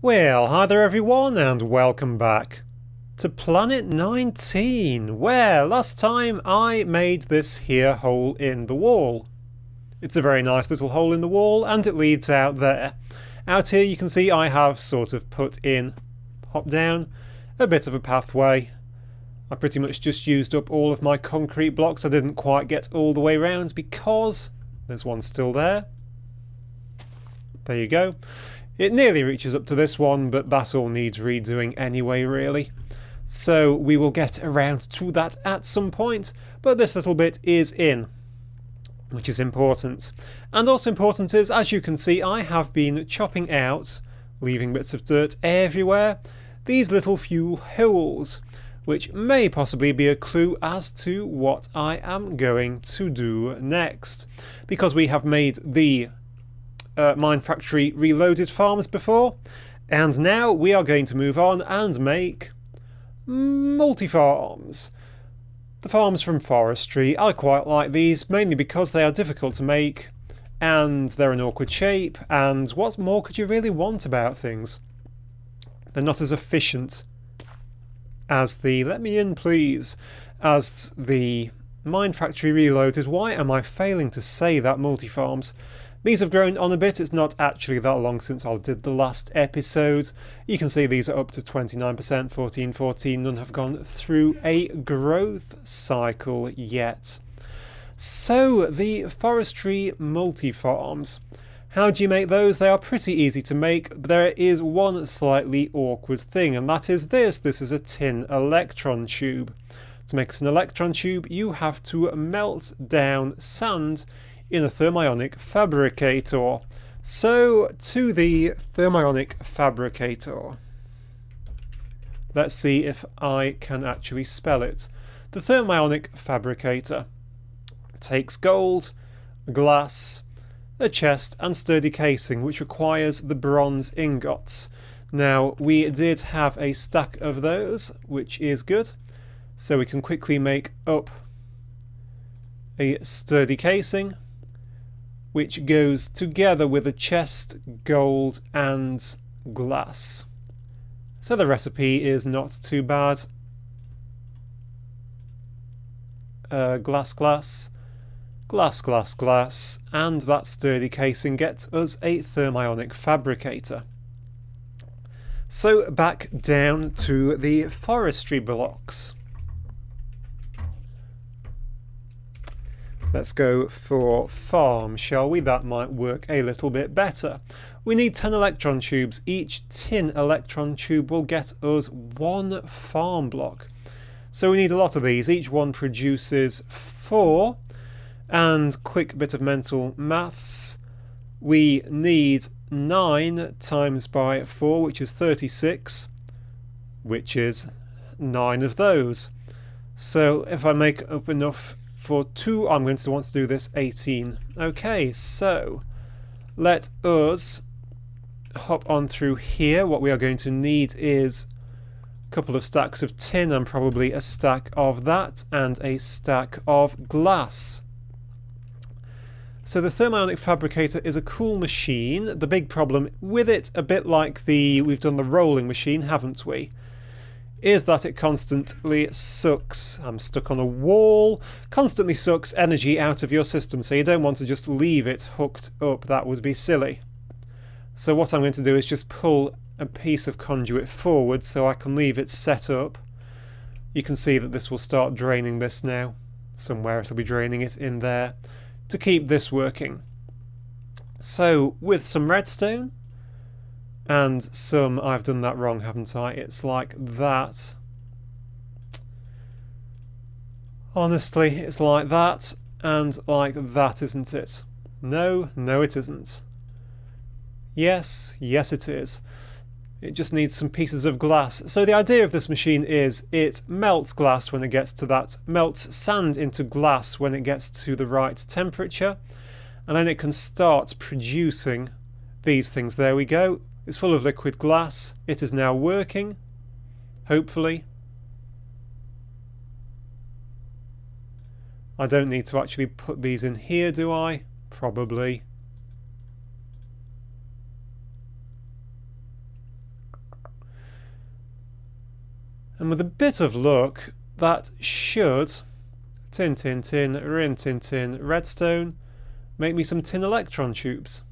Well, hi there everyone and welcome back to Planet 19, where last time I made this here hole in the wall. It's a very nice little hole in the wall and it leads out there. Out here you can see I have sort of put in, hop down, a bit of a pathway. I pretty much just used up all of my concrete blocks. I didn't quite get all the way around because there's one still there. There you go. It nearly reaches up to this one, but that all needs redoing anyway, really. So we will get around to that at some point, but this little bit is in, which is important. And also important is, as you can see, I have been chopping out, leaving bits of dirt everywhere, these little few holes, which may possibly be a clue as to what I am going to do next. Because we have made the Mine Factory Reloaded farms before, and now we are going to move on and make multi-farms. The farms from forestry, I quite like these, mainly because they are difficult to make and they're an awkward shape, and what more could you really want about things? They're not as efficient as the, let me in please, as the Mine Factory Reloaded. Why am I failing to say that multi-farms? These have grown on a bit. It's not actually that long since I did the last episode. You can see these are up to 29%, 14, 14. None have gone through a growth cycle yet. So, the forestry multi-farms. How do you make those? They are pretty easy to make, but there is one slightly awkward thing, and that is this. This is a tin electron tube. To make an electron tube, you have to melt down sand in a thermionic fabricator. So to the thermionic fabricator. Let's see if I can actually spell it. The thermionic fabricator takes gold, glass, a chest and sturdy casing, which requires the bronze ingots. Now we did have a stack of those, which is good, so we can quickly make up a sturdy casing, which goes together with a chest, gold and glass. So the recipe is not too bad. Glass, glass, glass, glass, glass, and that sturdy casing gets us a thermionic fabricator. So back down to the forestry blocks. Let's go for farm, shall we? That might work a little bit better. We need 10 electron tubes. Each tin electron tube will get us one farm block. So we need a lot of these. Each one produces 4. And quick bit of mental maths. We need 9 times by 4, which is 36, which is 9 of those. So if I make up enough for 2, I'm going to want to do this 18. Okay, so let us hop on through here. What we are going to need is a couple of stacks of tin and probably a stack of that and a stack of glass. So the thermionic fabricator is a cool machine. The big problem with it, a bit like we've done the rolling machine, haven't we, is that it constantly sucks, I'm stuck on a wall, constantly sucks energy out of your system, so you don't want to just leave it hooked up. That would be silly. So what I'm going to do is just pull a piece of conduit forward so I can leave it set up. You can see that this will start draining this now. Somewhere it'll be draining it in there to keep this working. So with some redstone, and some, I've done that wrong, haven't I? It's like that. Honestly, it's like that and like that, isn't it? No, no it isn't. Yes, yes it is. It just needs some pieces of glass. So the idea of this machine is it melts glass when it gets to that, melts sand into glass when it gets to the right temperature, and then it can start producing these things. There we go. It's full of liquid glass. It is now working, hopefully. I don't need to actually put these in here, do I? Probably. And with a bit of luck, that should, tin, tin, tin, rin, tin, tin, redstone, make me some tin electron tubes.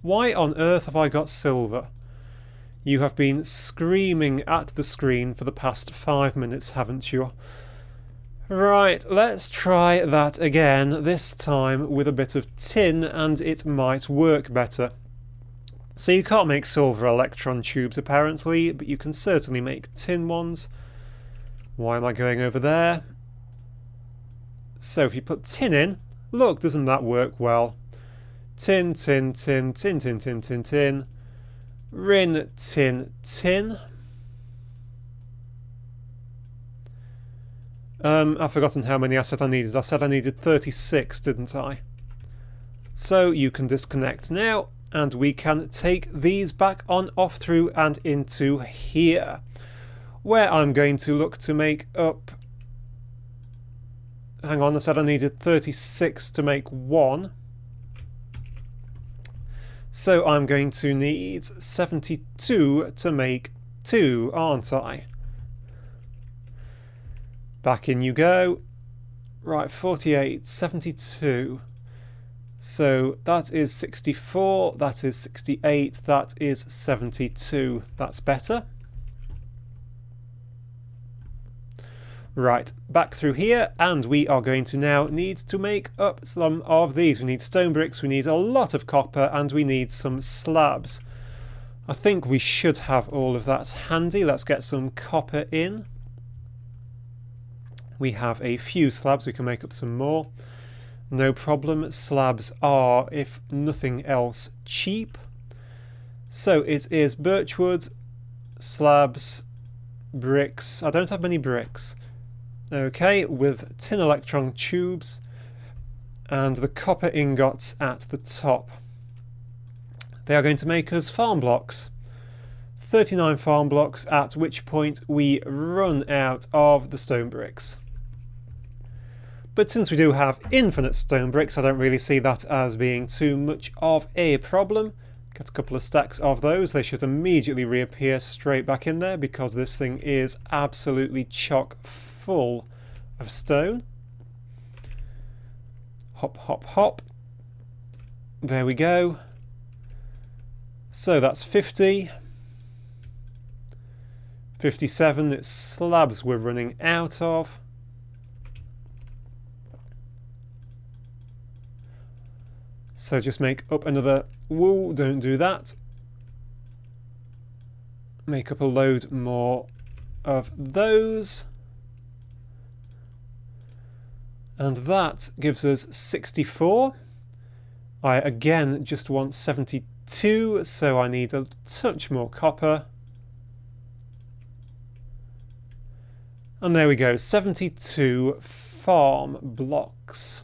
Why on earth have I got silver? You have been screaming at the screen for the past 5 minutes, haven't you? Right, let's try that again, this time with a bit of tin, and it might work better. So you can't make silver electron tubes apparently, but you can certainly make tin ones. Why am I going over there? So if you put tin in, look, doesn't that work well? Tin, tin, tin, tin, tin, tin, tin, tin. Rin, tin, tin. I've forgotten how many I said I needed. I said I needed 36, didn't I? So you can disconnect now, and we can take these back on, off, through, and into here, where I'm going to look to make up... Hang on, I said I needed 36 to make one. So I'm going to need 72 to make 2, aren't I? Back in you go. Right, 48, 72. So that is 64, that is 68, that is 72. That's better. Right, back through here, and we are going to now need to make up some of these. We need stone bricks, we need a lot of copper, and we need some slabs. I think we should have all of that handy. Let's get some copper in. We have a few slabs, we can make up some more. No problem, slabs are, if nothing else, cheap. So it is birchwood, slabs, bricks. I don't have many bricks. Okay, with tin electron tubes and the copper ingots at the top. They are going to make us farm blocks. 39 farm blocks, at which point we run out of the stone bricks. But since we do have infinite stone bricks, I don't really see that as being too much of a problem. Get a couple of stacks of those. They should immediately reappear straight back in there because this thing is absolutely chock full of stone. Hop, hop, hop. There we go. So that's 50. 57, it's slabs we're running out of. So just make up another, whoa, don't do that. Make up a load more of those. And that gives us 64. I again just want 72, so I need a touch more copper. And there we go, 72 farm blocks.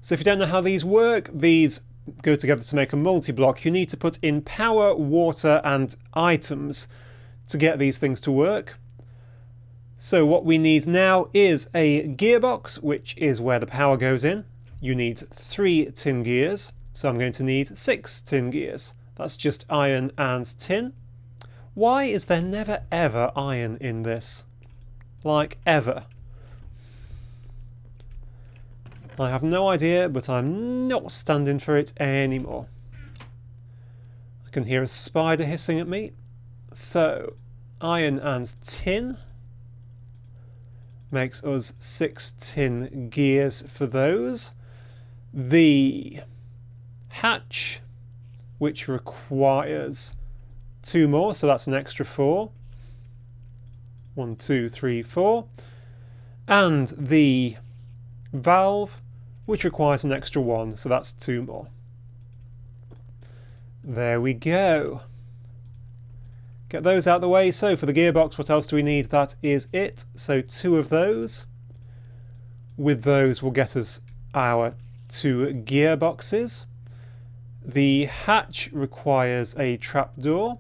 So if you don't know how these work, these go together to make a multi-block. You need to put in power, water and items to get these things to work. So what we need now is a gearbox, which is where the power goes in. You need 3 tin gears, so I'm going to need 6 tin gears. That's just iron and tin. Why is there never ever iron in this? Like, ever. I have no idea, but I'm not standing for it anymore. I can hear a spider hissing at me. So, iron and tin makes us 6 tin gears for those. The hatch, which requires 2 more, so that's an extra 4. 1, 2, 3, 4. And the valve, which requires an extra 1, so that's 2 more. There we go. Get those out of the way. So for the gearbox, what else do we need? That is it. So 2 of those. With those will get us our 2 gearboxes. The hatch requires a trapdoor,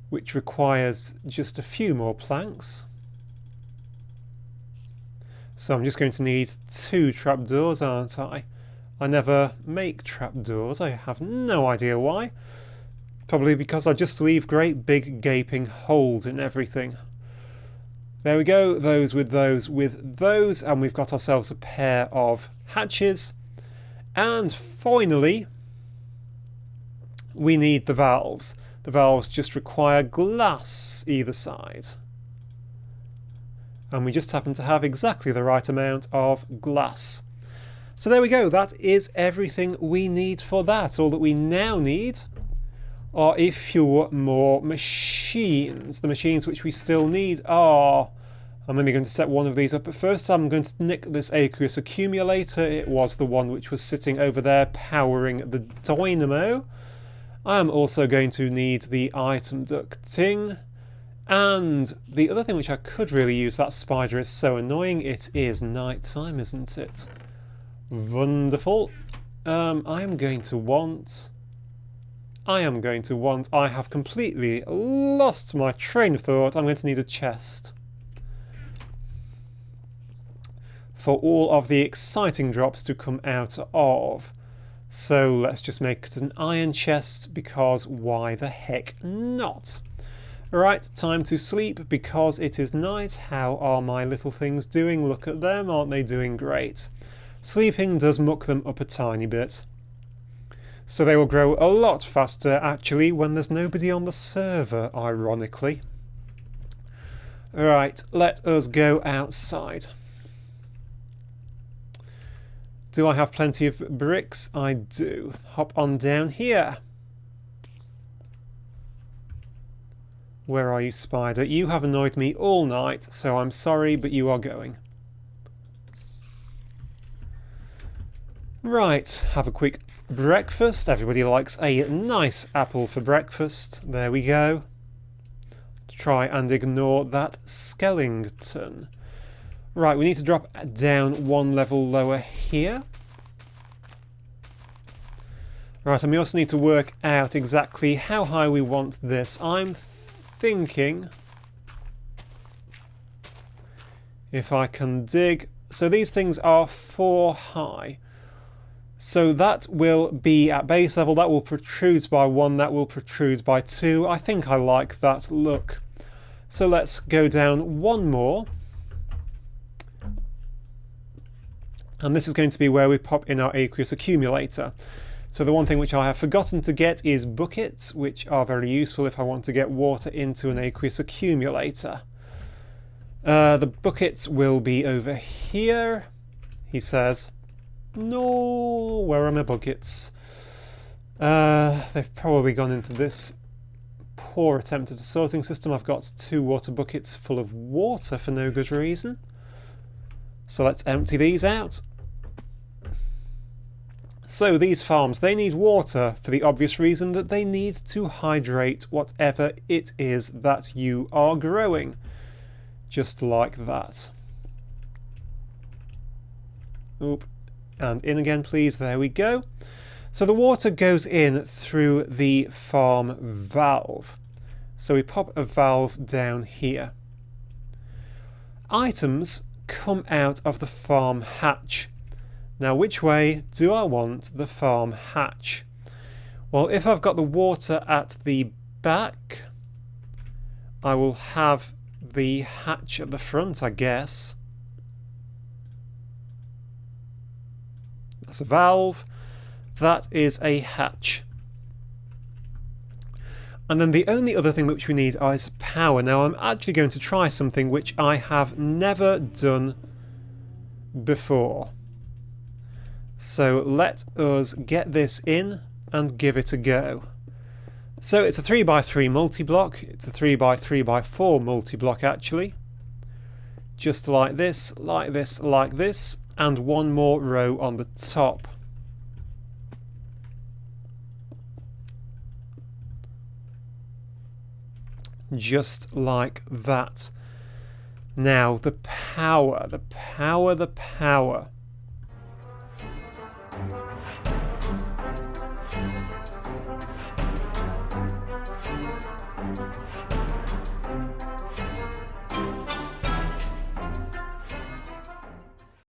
which requires just a few more planks. So I'm just going to need 2 trapdoors, aren't I? I never make trapdoors, I have no idea why. Probably because I just leave great big gaping holes in everything. There we go, those with those with those, and we've got ourselves a pair of hatches. And finally, we need the valves. The valves just require glass either side. And we just happen to have exactly the right amount of glass. So there we go, that is everything we need for that. All that we now need are a few more machines. The machines which we still need are... I'm only going to set one of these up, but first I'm going to nick this aqueous accumulator. It was the one which was sitting over there powering the dynamo. I am also going to need the item ducting. And the other thing which I could really use, that spider is so annoying, it is night time, isn't it? Wonderful. I have completely lost my train of thought. I'm going to need a chest for all of the exciting drops to come out of. So let's just make it an iron chest, because why the heck not? Right, time to sleep because it is night. How are my little things doing? Look at them, aren't they doing great? Sleeping does muck them up a tiny bit. So they will grow a lot faster actually when there's nobody on the server, ironically. Right, let us go outside. Do I have plenty of bricks? I do. Hop on down here. Where are you, spider? You have annoyed me all night, so I'm sorry, but you are going. Right, have a quick breakfast. Everybody likes a nice apple for breakfast. There we go. Try and ignore that skeleton. Right, we need to drop down one level lower here. Right, and we also need to work out exactly how high we want this. I'm thinking if I can dig. So these things are 4 high. So that will be at base level. That will protrude by 1. That will protrude by 2. I think I like that look. So let's go down 1 more. And this is going to be where we pop in our aqueous accumulator. So the one thing which I have forgotten to get is buckets, which are very useful if I want to get water into an aqueous accumulator. The buckets will be over here, he says. No, where are my buckets? They've probably gone into this poor attempt at a sorting system. I've got 2 water buckets full of water for no good reason. So let's empty these out. So these farms, they need water for the obvious reason that they need to hydrate whatever it is that you are growing. Just like that. Oop. And in again, please. There we go. So the water goes in through the farm valve. So we pop a valve down here. Items come out of the farm hatch. Now, which way do I want the farm hatch? Well, if I've got the water at the back, I will have the hatch at the front, I guess. That's a valve. That is a hatch. And then the only other thing which we need is power. Now, I'm actually going to try something which I have never done before. So let us get this in and give it a go. So it's a 3x3 multi-block. It's a 3x3x4 multi-block actually. Just like this, like this, like this, and 1 more row on the top. Just like that. Now the power, the power, the power.